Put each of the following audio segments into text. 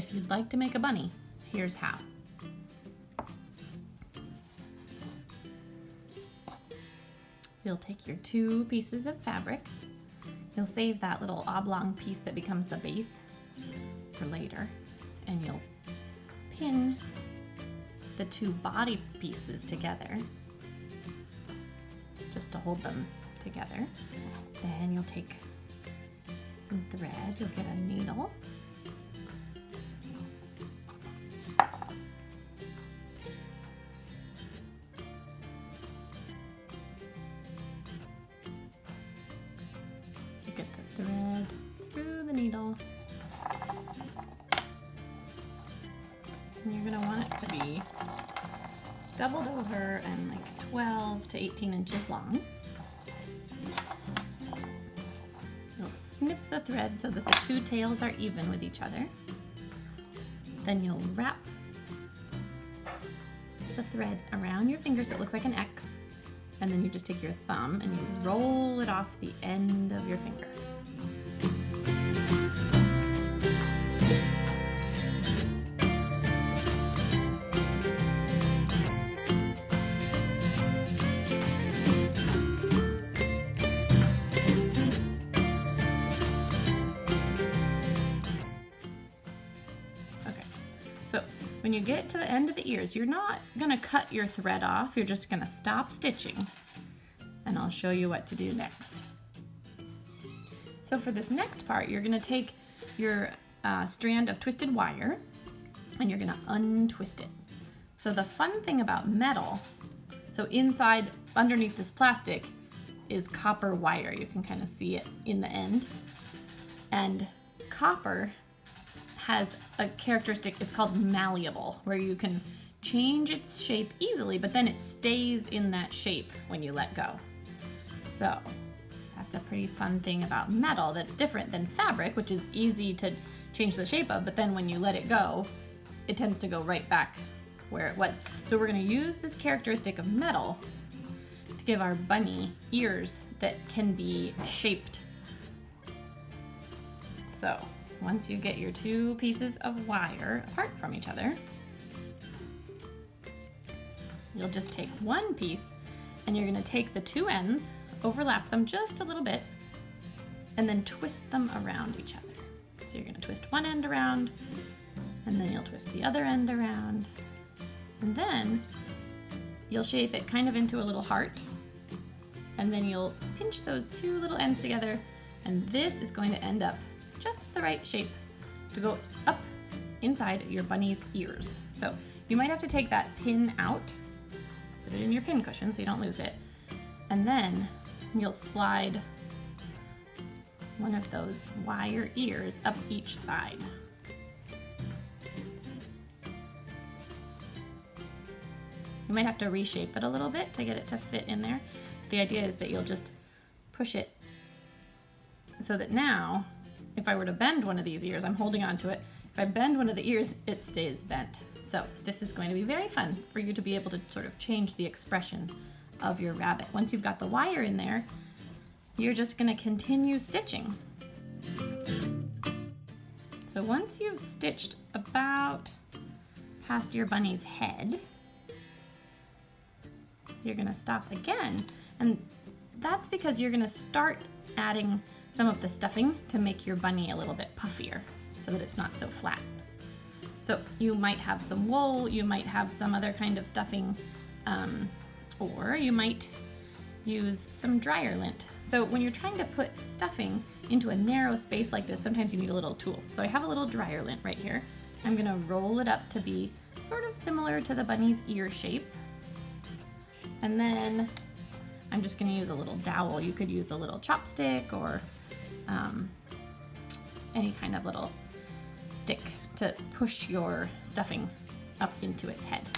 if you'd like to make a bunny, here's how. You'll take your 2 pieces of fabric. You'll save that little oblong piece that becomes the base for later, and you'll pin the 2 body pieces together just to hold them together. Then you'll take some thread, you'll get a needle. You get the thread through the needle. And you're gonna want it to be doubled over and like 12 to 18 inches long. You'll snip the thread so that the 2 tails are even with each other. Then you'll wrap the thread around your finger so it looks like an X. And then you just take your thumb and you roll it off the end of your finger. So when you get to the end of the ears, you're not gonna cut your thread off, you're just gonna stop stitching, and I'll show you what to do next. So for this next part, you're gonna take your strand of twisted wire and you're gonna untwist it. So the fun thing about metal, so inside, underneath this plastic, is copper wire. You can kind of see it in the end. And copper has a characteristic, it's called malleable, where you can change its shape easily, but then it stays in that shape when you let go. So that's a pretty fun thing about metal that's different than fabric, which is easy to change the shape of, but then when you let it go, it tends to go right back where it was. So we're gonna use this characteristic of metal to give our bunny ears that can be shaped. So once you get your 2 pieces of wire apart from each other, you'll just take 1 piece and you're gonna take the 2 ends, overlap them just a little bit, and then twist them around each other. So you're gonna twist one end around, and then you'll twist the other end around, and then you'll shape it kind of into a little heart, and then you'll pinch those 2 little ends together, and this is going to end up just the right shape to go up inside your bunny's ears. So you might have to take that pin out, put it in your pin cushion so you don't lose it, and then you'll slide one of those wire ears up each side. You might have to reshape it a little bit to get it to fit in there. The idea is that you'll just push it so that now, if I were to bend one of these ears, I'm holding on to it. If I bend one of the ears, it stays bent. So this is going to be very fun for you to be able to sort of change the expression of your rabbit. Once you've got the wire in there, you're just gonna continue stitching. So once you've stitched about past your bunny's head, you're gonna stop again. And that's because you're gonna start adding some of the stuffing to make your bunny a little bit puffier so that it's not so flat. So you might have some wool, you might have some other kind of stuffing, or you might use some dryer lint. So when you're trying to put stuffing into a narrow space like this, sometimes you need a little tool. So I have a little dryer lint right here. I'm gonna roll it up to be sort of similar to the bunny's ear shape. And then I'm just gonna use a little dowel. You could use a little chopstick or any kind of little stick to push your stuffing up into its head.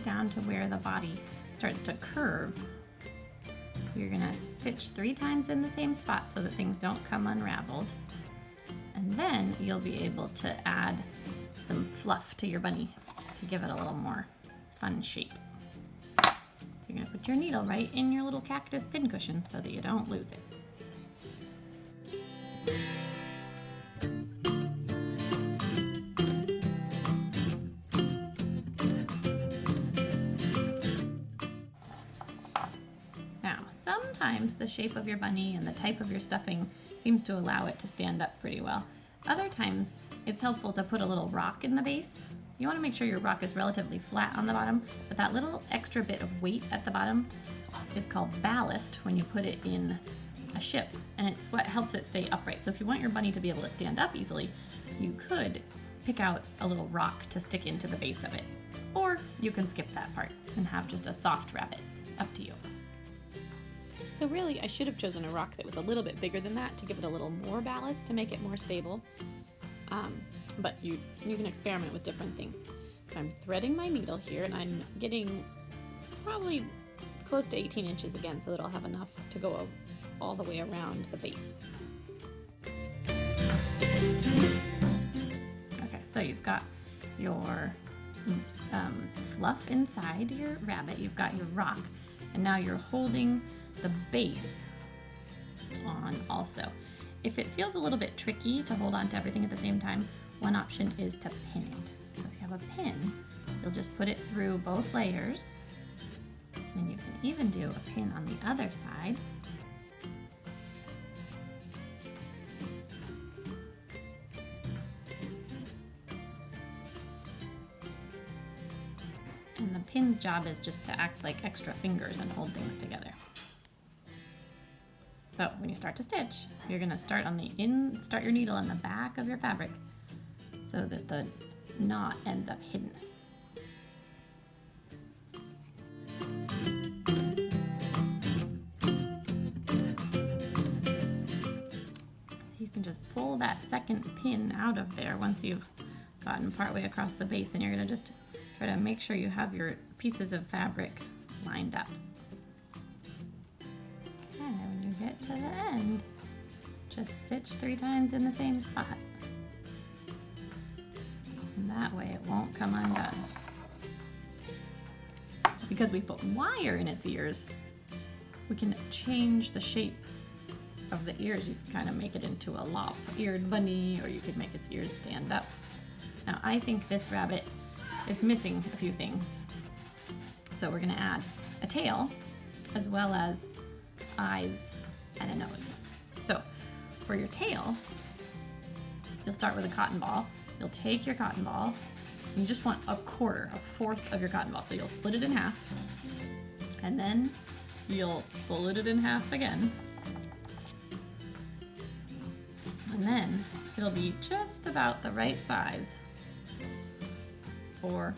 down to where the body starts to curve, you're gonna stitch 3 times in the same spot so that things don't come unraveled. And then you'll be able to add some fluff to your bunny to give it a little more fun shape. So you're gonna put your needle right in your little cactus pincushion so that you don't lose it. Now, sometimes the shape of your bunny and the type of your stuffing seems to allow it to stand up pretty well. Other times, it's helpful to put a little rock in the base. You want to make sure your rock is relatively flat on the bottom, but that little extra bit of weight at the bottom is called ballast when you put it in a ship, and it's what helps it stay upright. So if you want your bunny to be able to stand up easily, you could pick out a little rock to stick into the base of it. Or you can skip that part and have just a soft rabbit. Up to you. So really, I should have chosen a rock that was a little bit bigger than that to give it a little more ballast to make it more stable. But you can experiment with different things. So I'm threading my needle here, and I'm getting probably close to 18 inches again, so that I'll have enough to go all the way around the base. Okay, so you've got your fluff inside your rabbit, you've got your rock, and now you're holding the base on also. If it feels a little bit tricky to hold on to everything at the same time, one option is to pin it. So if you have a pin, you'll just put it through both layers, and you can even do a pin on the other side. And the pin's job is just to act like extra fingers and hold things together. So when you start to stitch, you're gonna start your needle on the back of your fabric so that the knot ends up hidden. So you can just pull that second pin out of there once you've gotten partway across the base, and you're gonna just try to make sure you have your pieces of fabric lined up. And when you get to the end, just stitch 3 times in the same spot. And that way it won't come undone. Because we put wire in its ears, we can change the shape of the ears. You can kind of make it into a lop-eared bunny, or you could make its ears stand up. Now I think this rabbit is missing a few things. So we're gonna add a tail as well as eyes and a nose. So for your tail, you'll start with a cotton ball. You'll take your cotton ball, and you just want a fourth of your cotton ball. So you'll split it in half, and then you'll split it in half again. And then it'll be just about the right size for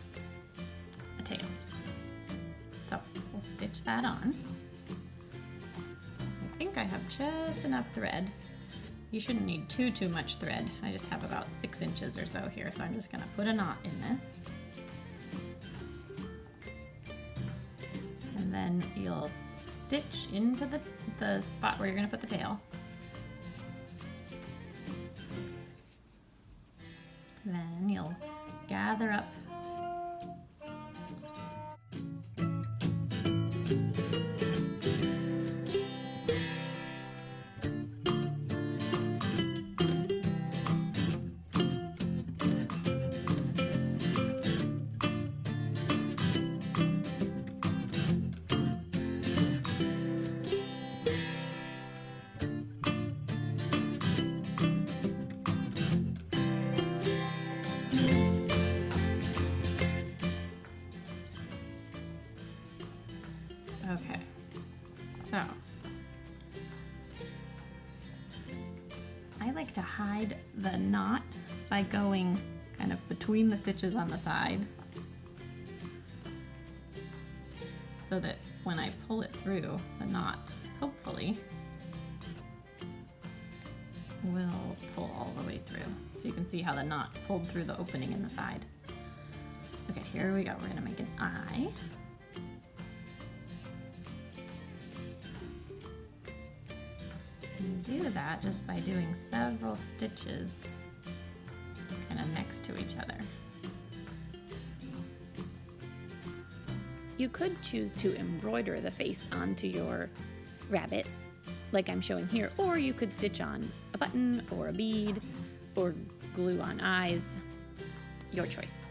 a tail. So we'll stitch that on. I think I have just enough thread. You shouldn't need too much thread. I just have about 6 inches or so here, so I'm just gonna put a knot in this. And then you'll stitch into the spot where you're gonna put the tail. Then you'll gather up Okay, so I like to hide the knot by going kind of between the stitches on the side, so that when I pull it through, the knot hopefully will pull all the way through. So you can see how the knot pulled through the opening in the side. Okay, here we go. We're gonna make an eye. And you do that just by doing several stitches kind of next to each other. You could choose to embroider the face onto your rabbit, like I'm showing here, or you could stitch on a button or a bead or glue on eyes, your choice.